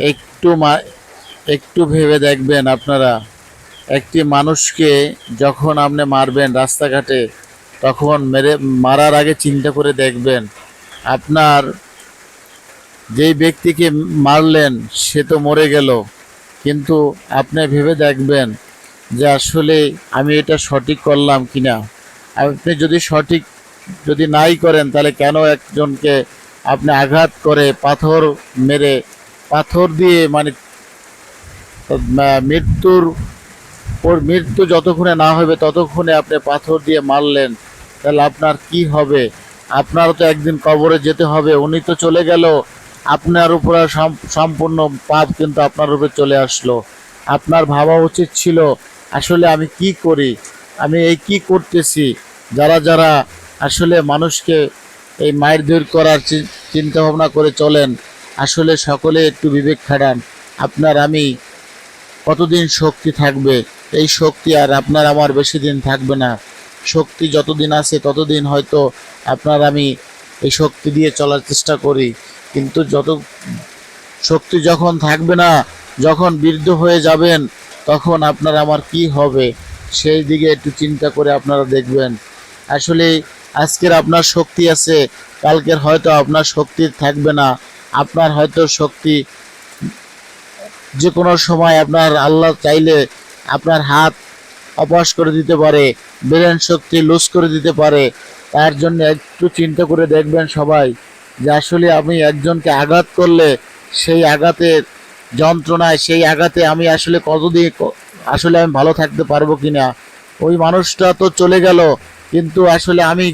একটু একটু ভেবে দেখবেন আপনারা, একটি মানুষকে যখন আপনি মারবেন রাস্তাঘাটে, তখন মারার আগে চিন্তা করে দেখবেন আপনার যেই ব্যক্তিকে মারলেন সে তো মরে গেল, কিন্তু আপনি ভেবে দেখবেন যে আসলে আমি এটা সঠিক করলাম কিনা। আপনি যদি নাই করেন, তাহলে কেন একজনকে আপনি আঘাত করে পাথর মেরে, পাথর দিয়ে মানে মৃত্যুর মৃত্যু যতক্ষণে না হবে ততক্ষণে আপনি পাথর দিয়ে মারলেন, তাহলে আপনার কি হবে? আপনারও তো একদিন কবরে যেতে হবে। উনি তো চলে গেল, আপনার উপর সম্পূর্ণ পাপ কিন্তু আপনার উপরে চলে আসলো। আপনার ভাবা উচিত ছিল আসলে আমি কি করি, আমি এই কি করতেছি। যারা যারা আসলে মানুষকে এই মায়ের দূর করার চিন্তা ভাবনা করে চলেন, আসলে সকলে একটু বিবেক খাটান। আপনার আমি কতদিন শক্তি থাকবে? এই শক্তি আর আপনার আমার বেশি দিন থাকবে না। শক্তি যতদিন আছে ততদিন হয়তো আপনার আমি এই শক্তি দিয়ে চলার চেষ্টা করি, কিন্তু শক্তি যখন থাকবে না, যখন বৃদ্ধ হয়ে যাবেন, তখন আপনার আমার কি হবে সেই দিকে একটু চিন্তা করে আপনারা দেখবেন। আসলে আজকের আপনার শক্তি আছে, কালকের হয়তো আপনার শক্তি থাকবে না। আপনার হয়তো শক্তি যে কোনো সময় আপনার আল্লাহ চাইলে আপনার হাত অপাস করে দিতে পারে, ব্রেন শক্তি লুজ করে দিতে পারে। তার জন্য একটু চিন্তা করে দেখবেন সবাই যে আসলে আমি একজনকে আঘাত করলে সেই আঘাতের যন্ত্রণায়, সেই আঘাতে আমি আসলে কতদিন আসলে আমি ভালো থাকতে পারবো কিনা। ওই মানুষটা তো চলে গেল, কিন্তু আসলে আমি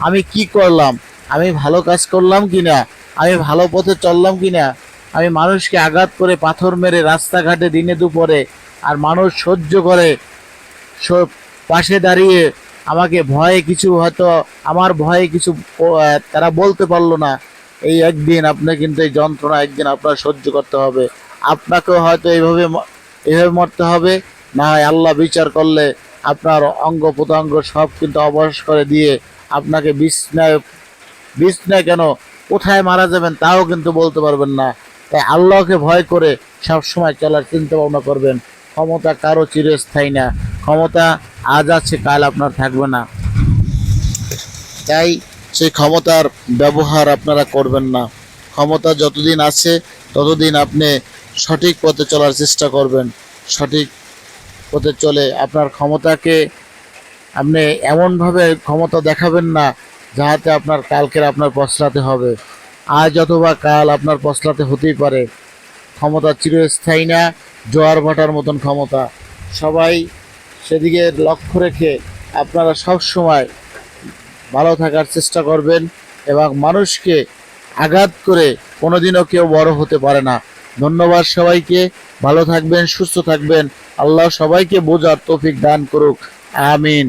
আমি কি করলাম? আমি ভালো কাজ করলাম কিনা? আমি ভালো পথে চললাম কিনা? আমি মানুষকে আঘাত করে পাথর মেরে রাস্তাঘাটে দিনে দুপুরে, আর মানুষ সহ্য করে পাশে দাঁড়িয়ে আমাকে ভয়ে কিছু, হয়তো আমার ভয়ে কিছু তারা বলতে পারলো না। এই একদিন আপনার কিন্তু এই যন্ত্রণা একদিন আপনার সহ্য করতে হবে। আপনাকেও হয়তো এইভাবে মরতে হবে, না হয় আল্লাহ বিচার করলে আপনার অঙ্গ প্রত্যঙ্গ সব কিন্তু অবশ করে দিয়ে আপনাকে বিছনায় কেন কোথায় মারা যাবেন তাও কিন্তু বলতে পারবেন না। তাই আল্লাহকে ভয় করে সব সময় চলার চিন্তা ভাবনা করবেন। ক্ষমতা কারো চিরস্থায়ী না, ক্ষমতা আজ আছে কাল আপনার থাকবে না। তাই সেই ক্ষমতার ব্যবহার আপনারা করবেন না। ক্ষমতা যতদিন আছে ততদিন আপনি সঠিক পথে চলার চেষ্টা করবেন। সঠিক পথে চলে আপনার ক্ষমতাকে আপনি এমনভাবে ক্ষমতা দেখাবেন না যাহাতে আপনার কালকের আপনার পশ্চাতে হবে। আজ অথবা কাল আপনার পশ্চাতে হতেই পারে। ক্ষমতা চিরস্থায়ী না, জোয়ার ভাটার মতন ক্ষমতা। সবাই সেদিকে লক্ষ্য রেখে আপনারা সব সময় ভালো থাকার চেষ্টা করবেন, এবং মানুষকে আঘাত করে কোনোদিনও কেউ বড় হতে পারে না। ধন্যবাদ সবাইকে। ভালো থাকবেন, সুস্থ থাকবেন। আল্লাহ সবাইকে বোঝার তৌফিক দান করুক। আমিন।